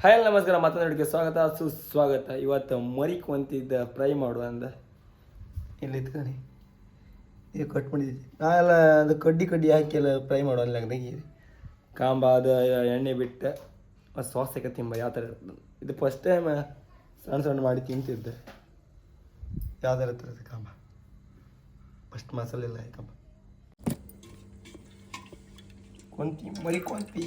Hi ನಮಸ್ಕಾರ, ಮಾತನಾಡೋಕ್ಕೆ ಸ್ವಾಗತ ಸುಸ್ವಾಗತ. ಇವತ್ತು ಮರಿಕೊಂತಿದ್ದ ಫ್ರೈ ಮಾಡುವ ಅಂದ ಇಲ್ಲಿ ಇತ್ಕೊಳ್ಳಿ. ಇದು ಕಟ್ ಮಾಡಿದ್ದೀವಿ ನಾವೆಲ್ಲ. ಅದು ಕಡ್ಡಿ ಹಾಕಿ ಎಲ್ಲ ಫ್ರೈ ಮಾಡುವ ಅಲ್ಲಾಗಿ ಕಾಂಬ ಅದು ಎಣ್ಣೆ ಬಿಟ್ಟು ಮತ್ತು ಸಾಸಕ್ಕೆ ತಿಂಬ ಯಾವ ಥರ ಇರ್ತದೆ. ಇದು ಫಸ್ಟ್ ಟೈಮ್ ಸಣ್ಣ ಮಾಡಿ ತಿಂತಿದ್ದೆ. ಯಾವ ಥರ ಇರ್ತದೆ ಕಾಂಬ, ಫಸ್ಟ್ ಮಸಾಲೆ ಎಲ್ಲ ಕಾಂಬ ಮರಿಕೊಂತಿ.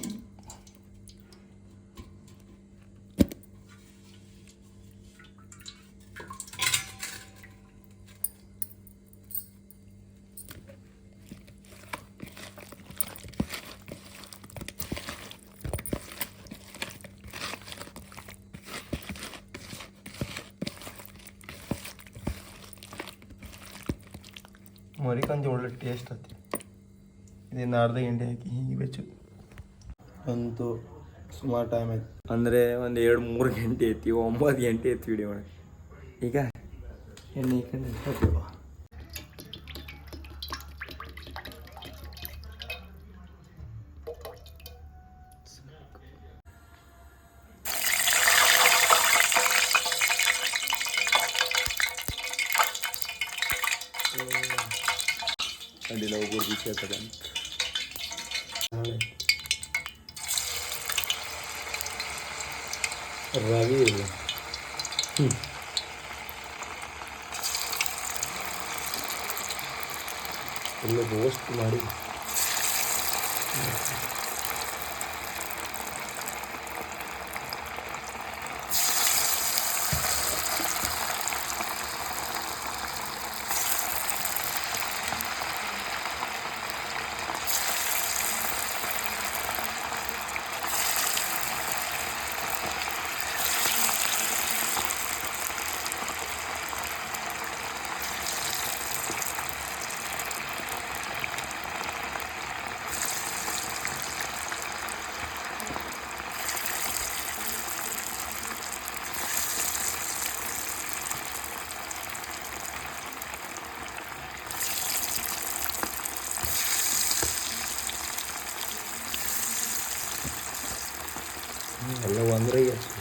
ಮರಿಕೊಂದು ಒಳ್ಳೆ ಟೇಸ್ಟ್ ಆಯ್ತು. ಇದೇನು ಅರ್ಧ ಗಂಟೆ ಹಾಕಿ ಹೀಗೆ ಬೆಚ್ಚು ಅಂತೂ ಸುಮಾರು ಟೈಮ್ ಆಯ್ತು. ಅಂದರೆ ಒಂದು 2-3 ಗಂಟೆ ಐತಿ, 9 ಗಂಟೆ ಐತಿ ವಿಡಿಯೋ ಮಾಡಿ. ಈಗ ಎಣ್ಣೆ ಇಕ್ಕಂಡು ಹಾಕ್ತೀವ. ಅಡ್ಡಿಲ್ಲ, ಒಬ್ಬರು ಬಿಸಿ ಆಗ್ತದೆ ಅಂತ ರವಿ ಇಲ್ಲ. ಎಲ್ಲ ರೋಸ್ಟ್ ಮಾಡಿ ಎಲ್ಲ ಒಂದ್ರೆ ಅಷ್ಟೇ.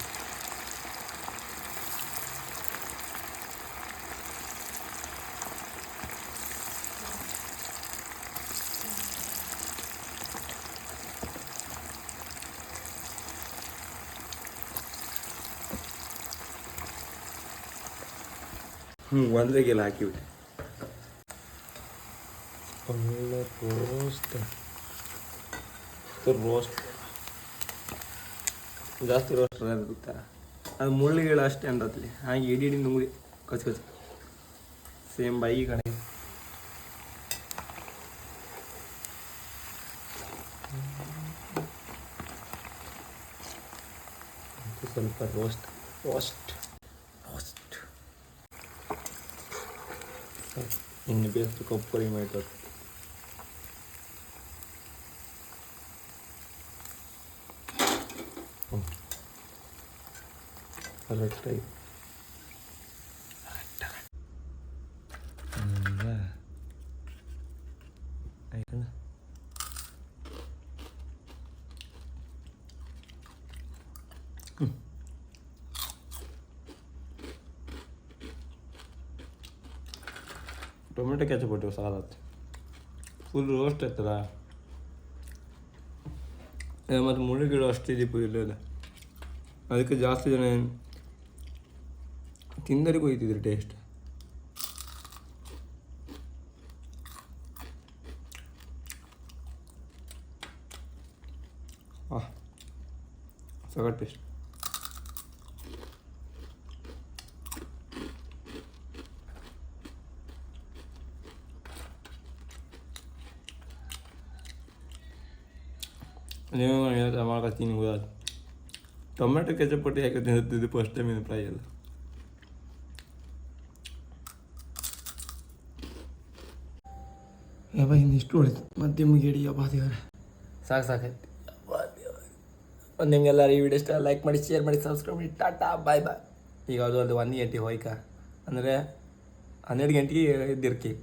ಒಂದ್ರೆಗೆಲ್ಲ ಹಾಕಿಬಿಟ್ಟೆ. ಒಳ್ಳೆ ರೋಸ್ಟ್ ಜಾಸ್ತಿ ರೋಸ್ಟ್ ಇರುತ್ತಾ, ಅದು ಮುಳ್ಳುಗಳು ಅಷ್ಟೇ ಅಂದತ್ಲಿ. ಹಾಗೆ ಇಡೀ ನುಂಗಿ ಕಚ್ ಸೇಮ್ ಬೈ ಕಡೆ ಸ್ವಲ್ಪ ರೋಸ್ಟ್ ಇನ್ನು ಬೇಸ್ತು ಕೊಬ್ಬರಿ ಮಾಡ್ತಾರೆ. ಕರೆಕ್ಟಾಗಿ ಆಯ್ತಣ್ಣ. ಟೊಮೆಟೊ ಕೆಚಪ್ ಬಿಟ್ಟು ಸಾಲತ್ತು ಫುಲ್ ರೋಸ್ಟ್ ಆಯ್ತಲ್ಲ. ಮತ್ತು ಮುಳ್ಳುಗಳು ಅಷ್ಟಿದೆ ಇಲ್ಲ, ಅದಕ್ಕೆ ಜಾಸ್ತಿ ಜನ ತಿಂದರಿಗೂ ಹೋಯ್ತಿದ್ರು ಟೇಸ್ಟ್. ಸಗಟ್ ಟೇಸ್ಟ್. ನೀವು ಮಾಡ್ಕೊತೀನಿ ಗೊತ್ತಾಯ್ತು. ಟೊಮೆಟೊ ಕೆಚಪ್ ಪಟ್ಟಿ ಹಾಕಿ ತಿಂದಿದ್ದು ಫಸ್ಟ್ ಟೈಮ್ ಇದು ಫ್ರೈ ಅಲ್ಲ. ಯಬ್ಬ ಇನ್ನಿಷ್ಟು ಉಳಿತು ಮತ್ತೆ ಮುಗಿಡಿ. ಯಬ್ಬ ದೇವ್ರೆ ಸಾಕಾಯ್ತು. ಒಂದು ನಿಮಗೆಲ್ಲರೂ ಈ ವಿಡಿಯೋ ಇಷ್ಟ ಲೈಕ್ ಮಾಡಿ, ಶೇರ್ ಮಾಡಿ, ಸಬ್ಸ್ಕ್ರೈಬ್ ಮಾಡಿ. ಟಾಟಾ ಬಾಯ್ ಬಾಯ್. ಈಗ ಅದು 1 ಗಂಟೆ ಹೋಯ್ಕ ಅಂದರೆ 12 ಗಂಟೆಗೆ ಎದ್ದಿರ್ಕಿ.